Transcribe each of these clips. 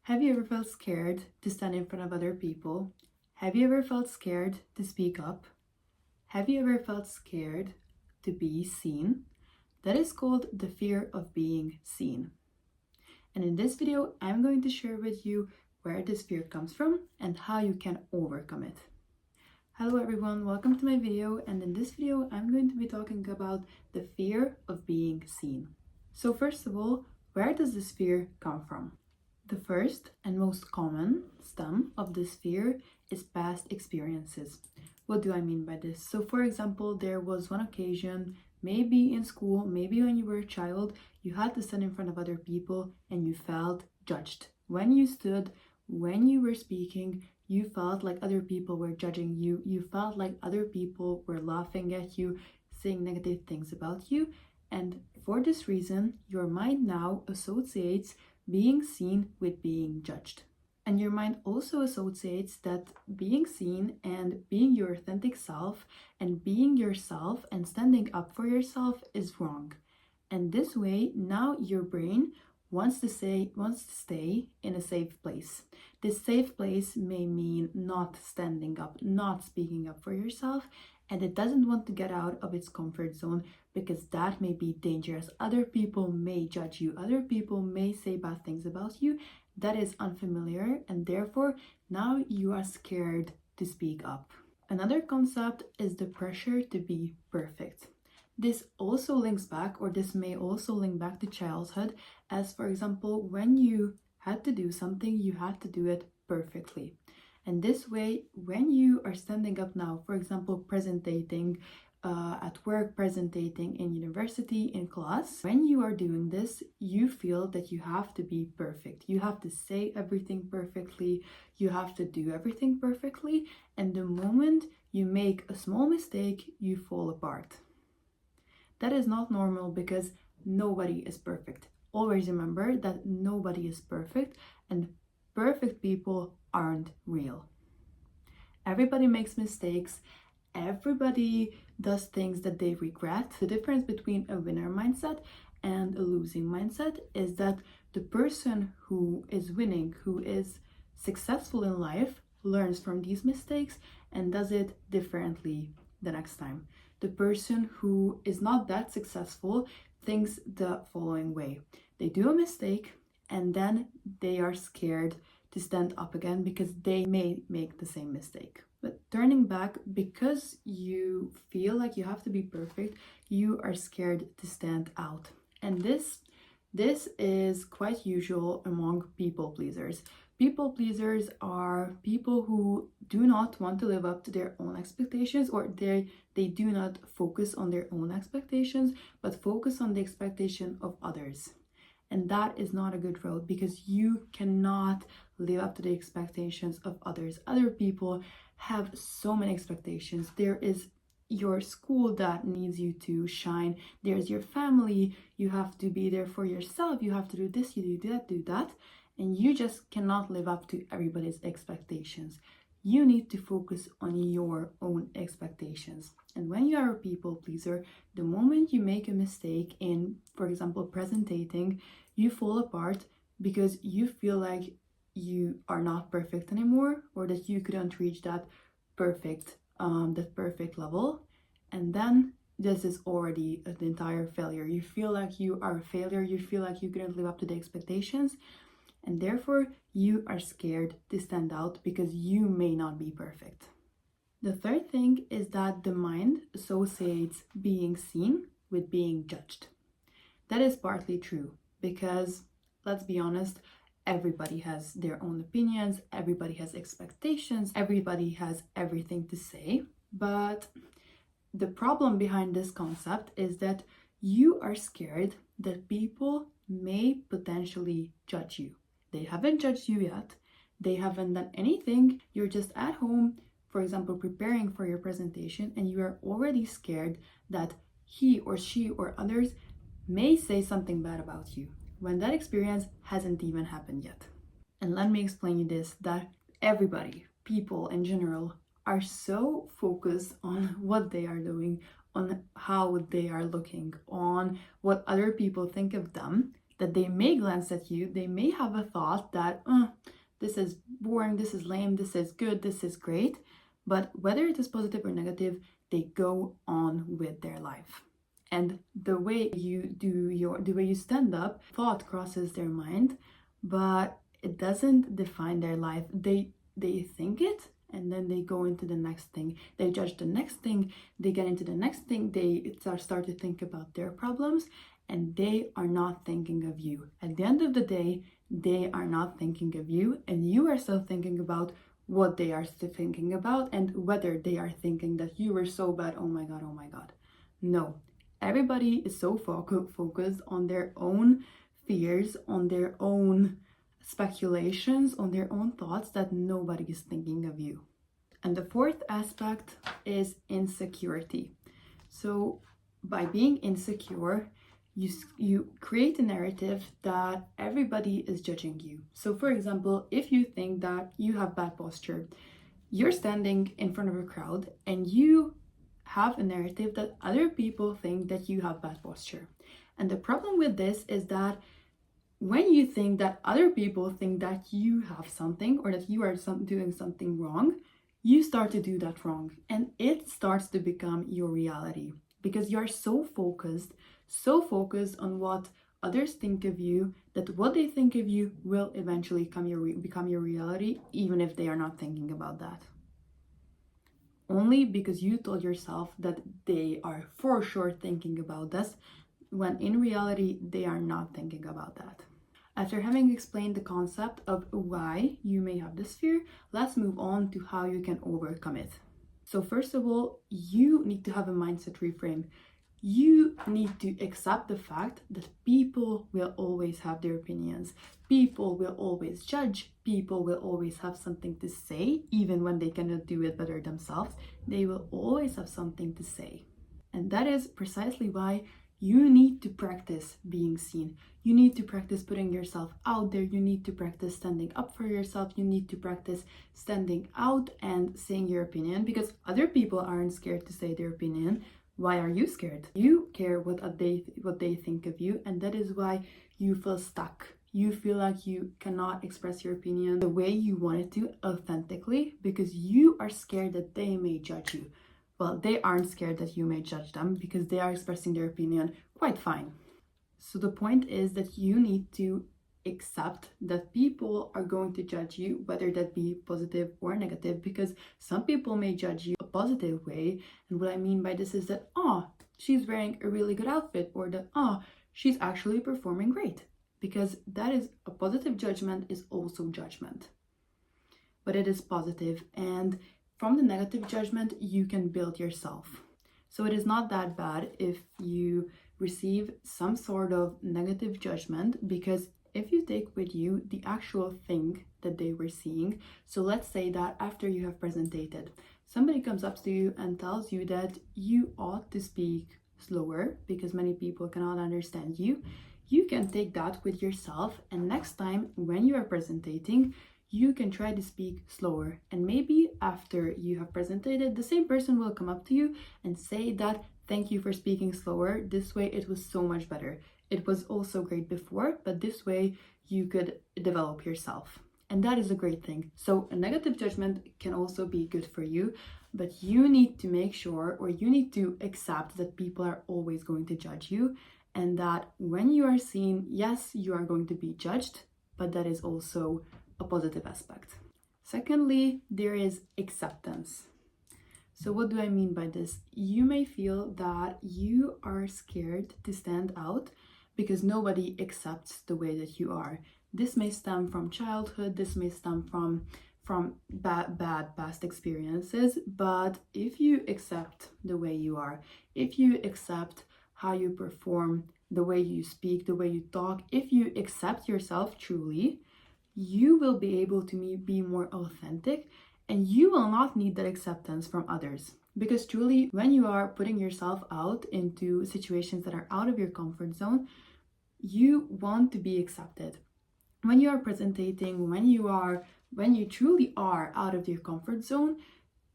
Have you ever felt scared to stand in front of other people? Have you ever felt scared to speak up? Have you ever felt scared to be seen? That is called the fear of being seen. And in this video, I'm going to share with you where this fear comes from and how you can overcome it. Hello everyone, welcome to my video, and in this video I'm going to be talking about the fear of being seen. So first of all, where does this fear come from? The first and most common stem of this fear is past experiences. What do I mean by this? So for example, there was one occasion, maybe in school, maybe when you were a child, you had to stand in front of other people and you felt judged. When you stood, when you were speaking, you felt like other people were judging you. You felt like other people were laughing at you, saying negative things about you. And for this reason, your mind now associates being seen with being judged. And your mind also associates that being seen and being your authentic self and being yourself and standing up for yourself is wrong. And this way, now your brain wants to stay in a safe place. This safe place may mean not standing up, not speaking up for yourself, and it doesn't want to get out of its comfort zone because that may be dangerous. Other people may judge you, other people may say bad things about you. That is unfamiliar, and therefore now you are scared to speak up. Another concept is the pressure to be perfect. This also links back, or this may also link back to childhood, as for example, when you had to do something, you had to do it perfectly. And this way, when you are standing up now, for example, presenting at work, presenting in university, in class, when you are doing this, you feel that you have to be perfect. You have to say everything perfectly, you have to do everything perfectly, and the moment you make a small mistake, you fall apart. That is not normal because nobody is perfect. Always remember that nobody is perfect and perfect people aren't real. Everybody makes mistakes. Everybody does things that they regret. The difference between a winner mindset and a losing mindset is that the person who is winning, who is successful in life, learns from these mistakes and does it differently the next time. The person who is not that successful thinks the following way. They do a mistake and then they are scared to stand up again because they may make the same mistake. But turning back, because you feel like you have to be perfect, you are scared to stand out. And this is quite usual among people pleasers. People pleasers are people who do not want to live up to their own expectations, or they do not focus on their own expectations, but focus on the expectation of others. And that is not a good road because you cannot live up to the expectations of others. Other people have so many expectations. There is your school that needs you to shine. There's your family. You have to be there for yourself. You have to do this, you do that. And you just cannot live up to everybody's expectations. You need to focus on your own expectations. And when you are a people pleaser, the moment you make a mistake in, for example, presenting, you fall apart because you feel like you are not perfect anymore, or that you couldn't reach that perfect level. And then this is already an entire failure. You feel like you are a failure. You feel like you couldn't live up to the expectations. And therefore, you are scared to stand out because you may not be perfect. The third thing is that the mind associates being seen with being judged. That is partly true because, let's be honest, everybody has their own opinions, everybody has expectations, everybody has everything to say. But the problem behind this concept is that you are scared that people may potentially judge you. They haven't judged you yet. They haven't done anything. You're just at home, for example, preparing for your presentation, and you are already scared that he or she or others may say something bad about you when that experience hasn't even happened yet. And let me explain you this, that everybody, people in general, are so focused on what they are doing, on how they are looking, on what other people think of them, that they may glance at you, they may have a thought that, this is boring, this is lame, this is good, this is great. But whether it is positive or negative, they go on with their life. And the way you stand up, thought crosses their mind, but it doesn't define their life. They think it, and then they go into the next thing. They judge the next thing, they get into the next thing, they start to think about their problems, and they are not thinking of you. At the end of the day, they are not thinking of you, and you are still thinking about what they are still thinking about and whether they are thinking that you were so bad, oh my god, oh my god. No, everybody is so focused on their own fears, on their own speculations, on their own thoughts, that nobody is thinking of you. And the fourth aspect is insecurity. So by being insecure, you create a narrative that everybody is judging you. So for example, if you think that you have bad posture, you're standing in front of a crowd and you have a narrative that other people think that you have bad posture. And the problem with this is that when you think that other people think that you have something or that you are doing something wrong, you start to do that wrong, and it starts to become your reality, because you're so focused on what others think of you, that what they think of you will eventually become your reality, even if they are not thinking about that. Only because you told yourself that they are for sure thinking about this, when in reality they are not thinking about that. After having explained the concept of why you may have this fear, let's move on to how you can overcome it. So first of all, you need to have a mindset reframe. You need to accept the fact that people will always have their opinions. People will always judge. People will always have something to say, even when they cannot do it better themselves. They will always have something to say. And that is precisely why you need to practice being seen. You need to practice putting yourself out there. You need to practice standing up for yourself. You need to practice standing out and saying your opinion, because other people aren't scared to say their opinion. Why are you scared? You care what they think of you, and that is why you feel stuck. You feel like you cannot express your opinion the way you want it to authentically, because you are scared that they may judge you. Well, they aren't scared that you may judge them, because they are expressing their opinion quite fine. So the point is that you need to accept that people are going to judge you, whether that be positive or negative, because some people may judge you a positive way. And what I mean by this is that, she's wearing a really good outfit, or that, she's actually performing great, because that is a positive judgment, is also judgment, but it is positive. And from the negative judgment, you can build yourself. So it is not that bad if you receive some sort of negative judgment, because if you take with you the actual thing that they were seeing, so let's say that after you have presented, somebody comes up to you and tells you that you ought to speak slower because many people cannot understand you, you can take that with yourself, and next time when you are presenting, you can try to speak slower. And maybe after you have presented, the same person will come up to you and say that, thank you for speaking slower. This way it was so much better. It was also great before, but this way you could develop yourself. And that is a great thing. So a negative judgment can also be good for you, but you need to make sure, or you need to accept that people are always going to judge you, and that when you are seen, yes, you are going to be judged, but that is also a positive aspect. Secondly, there is acceptance. So what do I mean by this? You may feel that you are scared to stand out because nobody accepts the way that you are. This may stem from childhood, this may stem from bad past experiences, but if you accept the way you are, if you accept how you perform, the way you speak, the way you talk, if you accept yourself truly, you will be able to be more authentic, and you will not need that acceptance from others. Because truly, when you are putting yourself out into situations that are out of your comfort zone, you want to be accepted. When you are presenting, when you truly are out of your comfort zone,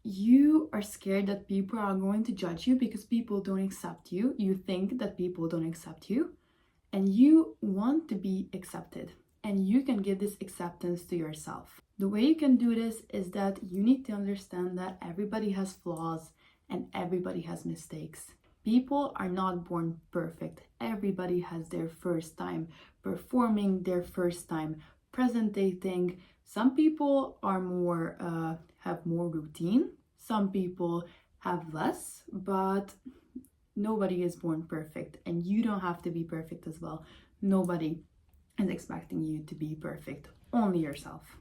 you are scared that people are going to judge you because people don't accept you. You think that people don't accept you. and you want to be accepted, and you can give this acceptance to yourself. The way you can do this is that you need to understand that everybody has flaws and everybody has mistakes. People are not born perfect. Everybody has their first time performing, their first time presenting. Some people are have more routine. Some people have less, but nobody is born perfect, and you don't have to be perfect as well. Nobody is expecting you to be perfect, only yourself.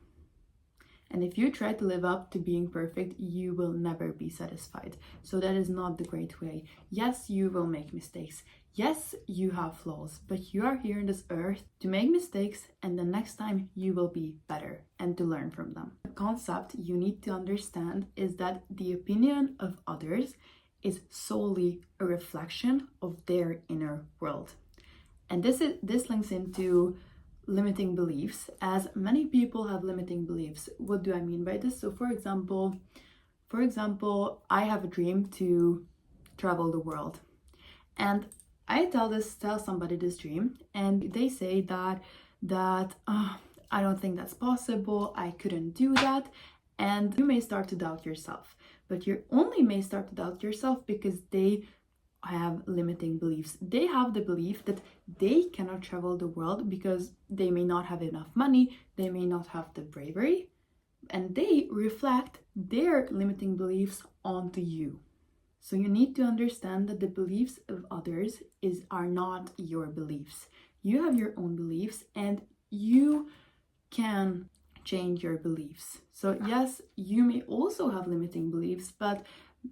And if you try to live up to being perfect, you will never be satisfied. So that is not the great way. Yes, you will make mistakes. Yes, you have flaws, but you are here on this earth to make mistakes, and the next time you will be better and to learn from them. The concept you need to understand is that the opinion of others is solely a reflection of their inner world. And this links into limiting beliefs, as many people have limiting beliefs. What do I mean by this? So for example, I have a dream to travel the world, and I tell somebody this dream, and they say that I don't think that's possible, I couldn't do that, and you may start to doubt yourself. But you only may start to doubt yourself because they have limiting beliefs. They have the belief that they cannot travel the world because they may not have enough money, they may not have the bravery, and they reflect their limiting beliefs onto you. So you need to understand that the beliefs of others are not your beliefs. You have your own beliefs, and you can change your beliefs. So yes, you may also have limiting beliefs, but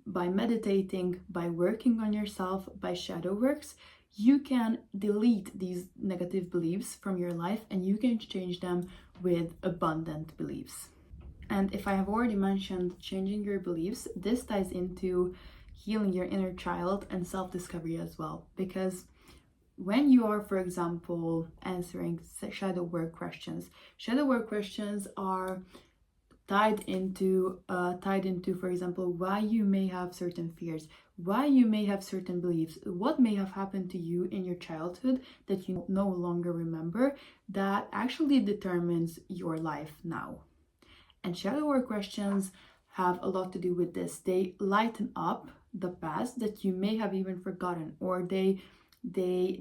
by meditating, by working on yourself, by shadow works, you can delete these negative beliefs from your life, and you can change them with abundant beliefs. And if I have already mentioned changing your beliefs, this ties into healing your inner child and self-discovery as well. Because when you are, for example, answering shadow work questions are tied into, for example, why you may have certain fears, why you may have certain beliefs, what may have happened to you in your childhood that you no longer remember, that actually determines your life now. And shadow work questions have a lot to do with this. They lighten up the past that you may have even forgotten, or they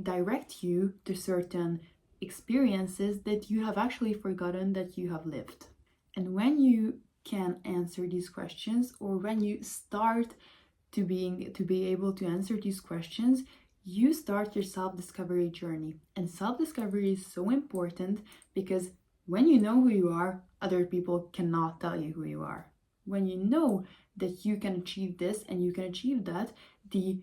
direct you to certain experiences that you have actually forgotten that you have lived. And when you can answer these questions, or when you start to be able to answer these questions, you start your self-discovery journey. And self-discovery is so important because when you know who you are, other people cannot tell you who you are. When you know that you can achieve this and you can achieve that, the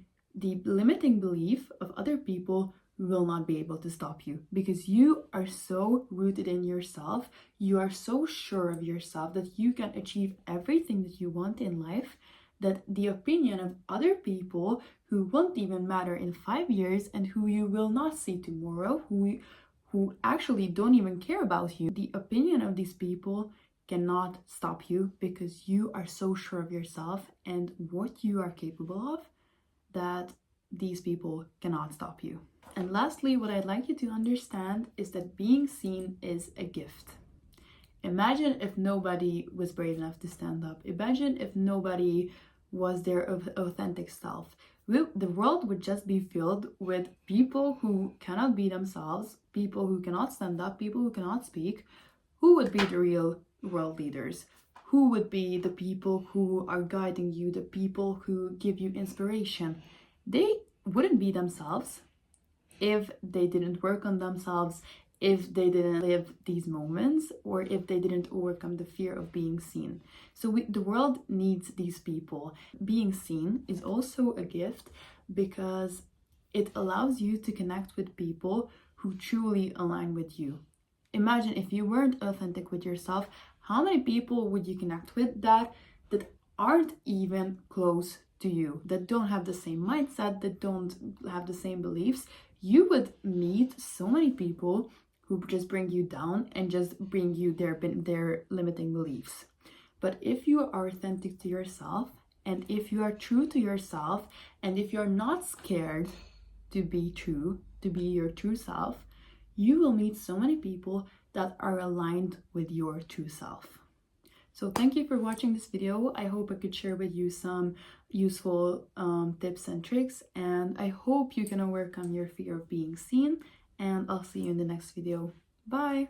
limiting belief of other people will not be able to stop you, because you are so rooted in yourself, you are so sure of yourself that you can achieve everything that you want in life, that the opinion of other people who won't even matter in 5 years and who you will not see tomorrow, who actually don't even care about you, the opinion of these people cannot stop you, because you are so sure of yourself and what you are capable of that these people cannot stop you. And lastly, what I'd like you to understand is that being seen is a gift. Imagine if nobody was brave enough to stand up. Imagine if nobody was their authentic self. The world would just be filled with people who cannot be themselves, people who cannot stand up, people who cannot speak. Who would be the real world leaders? Who would be the people who are guiding you, the people who give you inspiration? They wouldn't be themselves if they didn't work on themselves, if they didn't live these moments, or if they didn't overcome the fear of being seen. So the world needs these people. Being seen is also a gift because it allows you to connect with people who truly align with you. Imagine if you weren't authentic with yourself, how many people would you connect with that aren't even close to you, that don't have the same mindset, that don't have the same beliefs? You would meet so many people who just bring you down and just bring you their limiting beliefs. But if you are authentic to yourself, and if you are true to yourself, and if you're not scared to be true to be your true self, you will meet so many people that are aligned with your true self. So thank you for watching this video. I hope I could share with you some useful tips and tricks, and I hope you can overcome your fear of being seen, and I'll see you in the next video. Bye!